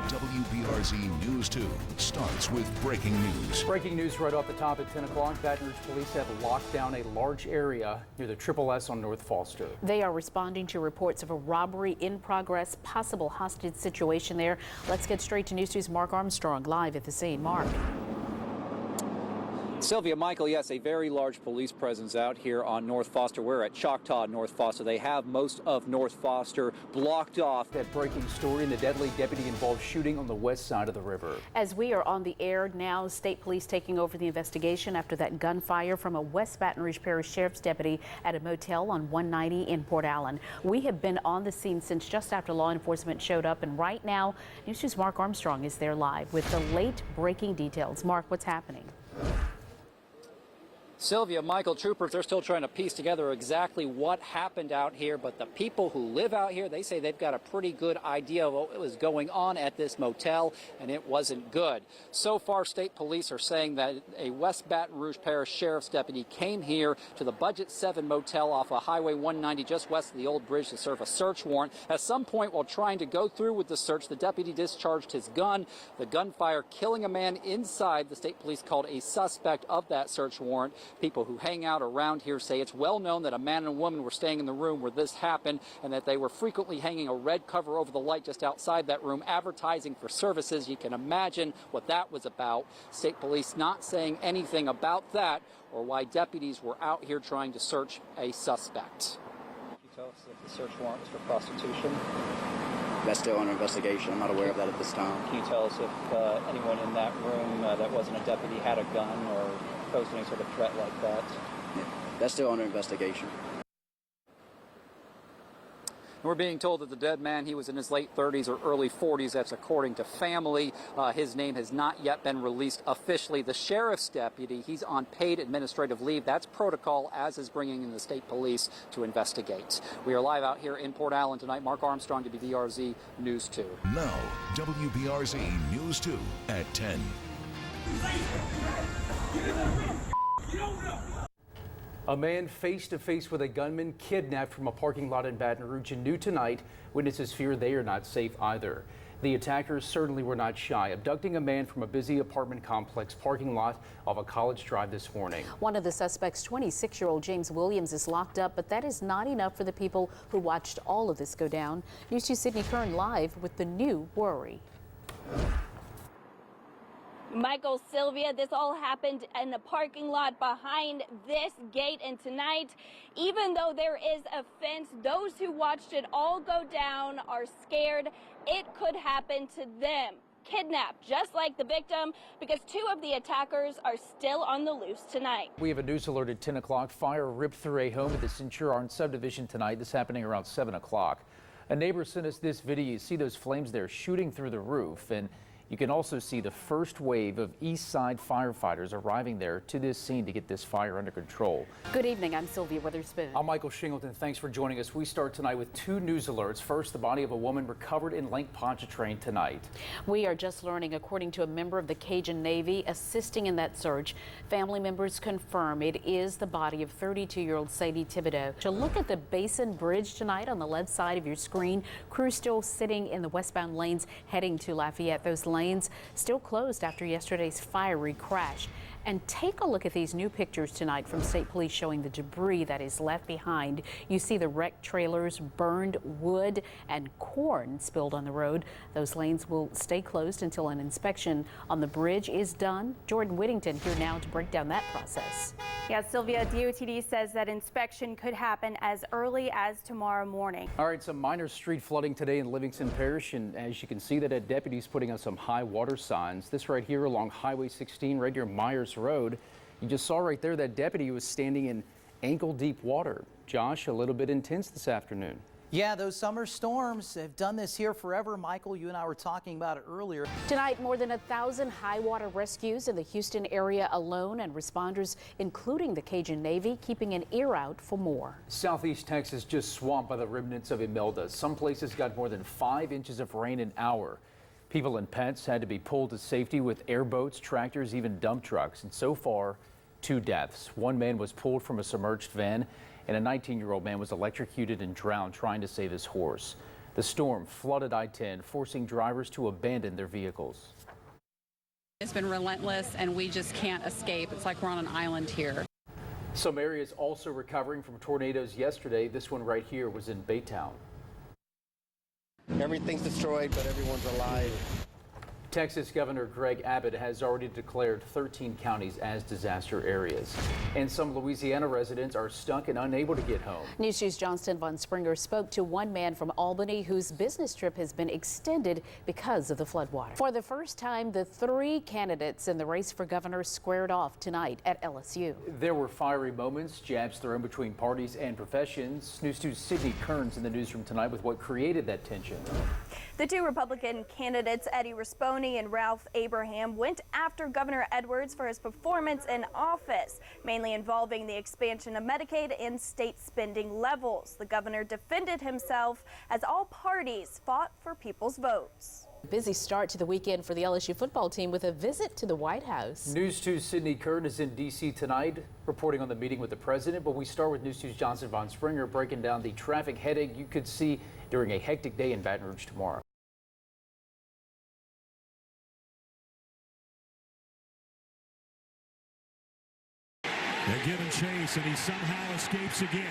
WBRZ News 2 starts with breaking news. Breaking news right off the top at 10 o'clock. Baton Rouge police have locked down a large area near the Triple S on North Foster. They are responding to reports of a robbery in progress, possible hostage situation there. Let's get straight to News 2's Mark Armstrong live at the scene. Mark. Sylvia, Michael, yes, a very large police presence out here on North Foster. We're at Choctaw North Foster. They have most of North Foster blocked off. That breaking story in the deadly deputy-involved shooting on the west side of the river. As we are on the air now, state police taking over the investigation after that gunfire from a West Baton Rouge Parish Sheriff's deputy at a motel on 190 in Port Allen. We have been on the scene since just after law enforcement showed up, and right now, News 2's Mark Armstrong is there live with the late breaking details. Mark, what's happening? Sylvia, Michael, troopers, they're still trying to piece together exactly what happened out here, but the people who live out here, they say they've got a pretty good idea of what was going on at this motel, and it wasn't good. So far, state police are saying that a West Baton Rouge Parish Sheriff's deputy came here to the Budget 7 motel off of Highway 190 just west of the old bridge to serve a search warrant. At some point while trying to go through with the search, the deputy discharged his gun, the gunfire killing a man inside. The state police called a suspect of that search warrant. People who hang out around here say it's well known that a man and a woman were staying in the room where this happened and that they were frequently hanging a red cover over the light just outside that room, advertising for services. You can imagine what that was about. State police not saying anything about that or why deputies were out here trying to search a suspect. Can you tell us if the search warrant was for prostitution? That's still under investigation. I'm not aware of that at this time. Can you tell us if anyone in that room that wasn't a deputy had a gun or posed any sort of threat like that? Yeah, that's still under investigation. We're being told that the dead man, he was in his late 30s or early 40s. That's according to family. His name has not yet been released officially. The sheriff's deputy, he's on paid administrative leave. That's protocol, as is bringing in the state police to investigate. We are live out here in Port Allen tonight. Mark Armstrong, WBRZ News 2. Now, WBRZ News 2 at 10. A man face-to-face with a gunman kidnapped from a parking lot in Baton Rouge, and new tonight, witnesses fear they are not safe either. The attackers certainly were not shy, abducting a man from a busy apartment complex parking lot off a College Drive this morning. One of the suspects, 26-year-old James Williams, is locked up, but that is not enough for the people who watched all of this go down. News 2 Sydney Kern live with the new worry. Michael, Sylvia, this all happened in the parking lot behind this gate, and tonight, even though there is a fence, those who watched it all go down are scared it could happen to them. Kidnapped, just like the victim, because two of the attackers are still on the loose tonight. We have a news alert at 10 o'clock. Fire ripped through a home at the Centurion subdivision tonight. This happening around 7 o'clock. A neighbor sent us this video. You see those flames there shooting through the roof, and you can also see the first wave of East Side firefighters arriving there to this scene to get this fire under control. Good evening. I'm Sylvia Witherspoon. I'm Michael Shingleton. Thanks for joining us. We start tonight with two news alerts. First, the body of a woman recovered in Lake Pontchartrain tonight. We are just learning, according to a member of the Cajun Navy assisting in that search, family members confirm it is the body of 32-year-old Sadie Thibodeau. To look at the Basin Bridge tonight on the left side of your screen, crews still sitting in the westbound lanes heading to Lafayette. Those lanes still closed after yesterday's fiery crash. And take a look at these new pictures tonight from state police showing the debris that is left behind. You see the wrecked trailers, burned wood, and corn spilled on the road. Those lanes will stay closed until an inspection on the bridge is done. Jordan Whittington here now to break down that process. Yeah, Sylvia, DOTD says that inspection could happen as early as tomorrow morning. All right, some minor street flooding today in Livingston Parish, and as you can see that deputies putting on some high water signs. This right here along Highway 16 right near Myers Road. You just saw right there that deputy was standing in ankle-deep water. Josh, a little bit intense this afternoon. Yeah, those summer storms have done this here forever. Michael, you and I were talking about it earlier. Tonight, more than 1,000 high water rescues in the Houston area alone, and responders, including the Cajun Navy, keeping an ear out for more. Southeast Texas just swamped by the remnants of Imelda. Some places got more than 5 inches of rain an hour. People and pets had to be pulled to safety with airboats, tractors, even dump trucks. And so far, 2 deaths. One man was pulled from a submerged van, and a 19-year-old man was electrocuted and drowned trying to save his horse. The storm flooded I-10, forcing drivers to abandon their vehicles. It's been relentless, and we just can't escape. It's like we're on an island here. Some areas also recovering from tornadoes yesterday. This one right here was in Baytown. Everything's destroyed, but everyone's alive. Texas Governor Greg Abbott has already declared 13 counties as disaster areas. And some Louisiana residents are stuck and unable to get home. News 2's Johnston Von Springer spoke to one man from Albany whose business trip has been extended because of the floodwater. For the first time, the 3 candidates in the race for governor squared off tonight at LSU. There were fiery moments, jabs thrown between parties and professions. News 2's Sydney Kearns in the newsroom tonight with what created that tension. The 2 Republican candidates, Eddie Risponi and Ralph Abraham, went after Governor Edwards for his performance in office, mainly involving the expansion of Medicaid and state spending levels. The governor defended himself as all parties fought for people's votes. Busy start to the weekend for the LSU football team with a visit to the White House. News 2's Sydney Kern is in D.C. tonight, reporting on the meeting with the president. But we start with News 2's Johnston Von Springer breaking down the traffic headache you could see during a hectic day in Baton Rouge tomorrow. They're giving chase, and he somehow escapes again.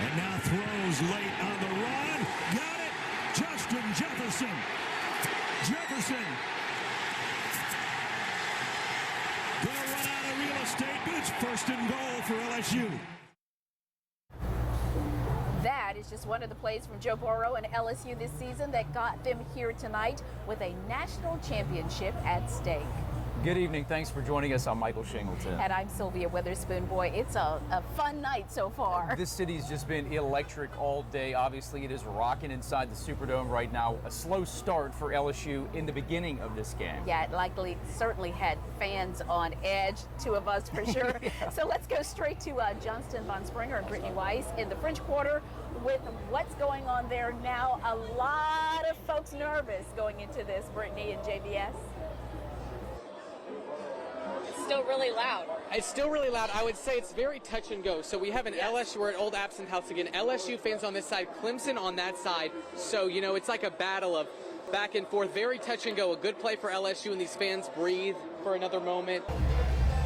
And now throws late on the run. Got it! Justin Jefferson. Jefferson. Gonna run out of real estate. It's first and goal for LSU. That is just one of the plays from Joe Burrow and LSU this season that got them here tonight with a national championship at stake. Good evening. Thanks for joining us. I'm Michael Shingleton. And I'm Sylvia Witherspoon. Boy, it's a fun night so far. This city's just been electric all day. Obviously, it is rocking inside the Superdome right now. A slow start for LSU in the beginning of this game. Yeah, it certainly had fans on edge, 2 of us for sure. Yeah. So let's go straight to Johnston Von Springer and Brittany Weiss in the French Quarter with what's going on there now. A lot of folks nervous going into this, Brittany and JBS. Still really loud. It's still really loud. I would say it's very touch and go. So we have an LSU, we're at Old Absinthe House again. LSU fans on this side, Clemson on that side. So, you know, it's like a battle of back and forth. Very touch and go. A good play for LSU, and these fans breathe for another moment.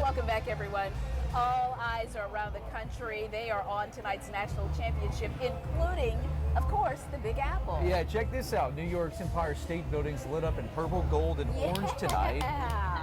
Welcome back, everyone. All eyes are around the country. They are on tonight's national championship, including, of course, the Big Apple. Yeah, check this out. New York's Empire State Building's lit up in purple, gold, and orange tonight.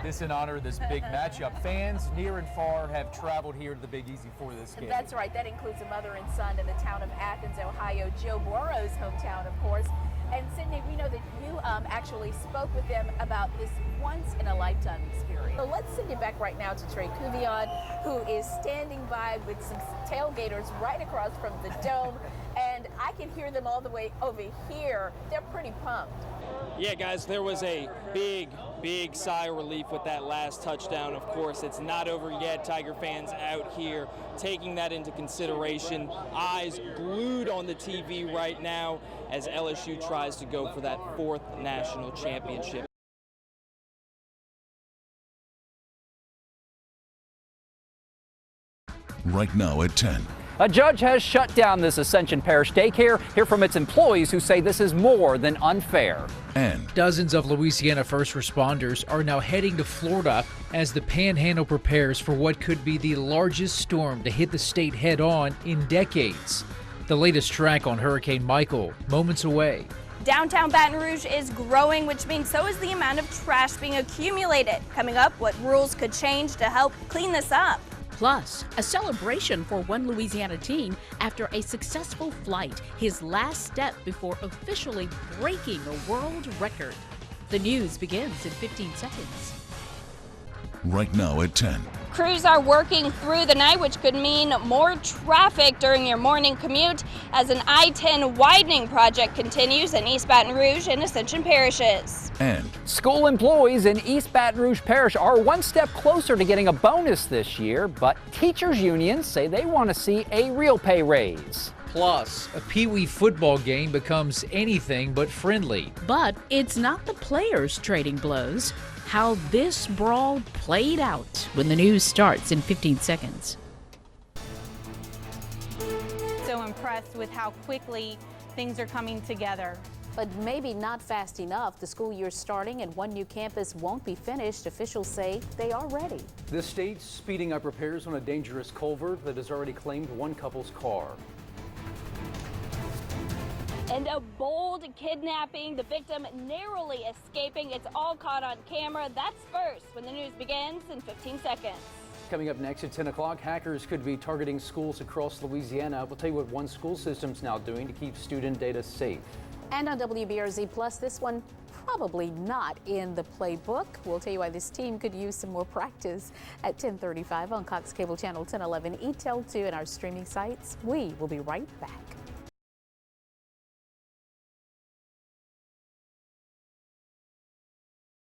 This in honor of this big matchup. Fans near and far have traveled here to the Big Easy for this game. That's right. That includes a mother and son in the town of Athens, Ohio, Joe Burrow's hometown, of course. And Sydney, we know that you actually spoke with them about this once-in-a-lifetime experience. So let's send you back right now to Trey Cuvion, who is standing by with some tailgaters right across from the dome. And I can hear them all the way over here. They're pretty pumped. Yeah, guys, there was a big sigh of relief with that last touchdown. Of course, it's not over yet. Tiger fans out here taking that into consideration. Eyes glued on the TV right now as LSU tries to go for that 4th national championship. Right now at 10. A judge has shut down this Ascension Parish daycare. Hear from its employees who say this is more than unfair. And dozens of Louisiana first responders are now heading to Florida as the Panhandle prepares for what could be the largest storm to hit the state head on in decades. The latest track on Hurricane Michael, moments away. Downtown Baton Rouge is growing, which means so is the amount of trash being accumulated. Coming up, what rules could change to help clean this up. Plus, a celebration for one Louisiana teen after a successful flight, his last step before officially breaking a world record. The news begins in 15 seconds. Right now at 10. Crews are working through the night, which could mean more traffic during your morning commute as an I-10 widening project continues in East Baton Rouge and Ascension parishes. And school employees in East Baton Rouge Parish are one step closer to getting a bonus this year, but teachers' unions say they want to see a real pay raise. Plus, a Pee Wee football game becomes anything but friendly. But it's not the players trading blows. How this brawl played out when the news starts in 15 seconds. So impressed with how quickly things are coming together. But maybe not fast enough. The school year's starting and one new campus won't be finished. Officials say they are ready. The state's speeding up repairs on a dangerous culvert that has already claimed one couple's car. And a bold kidnapping, the victim narrowly escaping. It's all caught on camera. That's first when the news begins in 15 seconds. Coming up next at 10 o'clock, hackers could be targeting schools across Louisiana. We'll tell you what one school system's now doing to keep student data safe. And on WBRZ Plus, this one probably not in the playbook. We'll tell you why this team could use some more practice at 10:35 on Cox Cable Channel 1011, ETEL 2, and our streaming sites. We will be right back.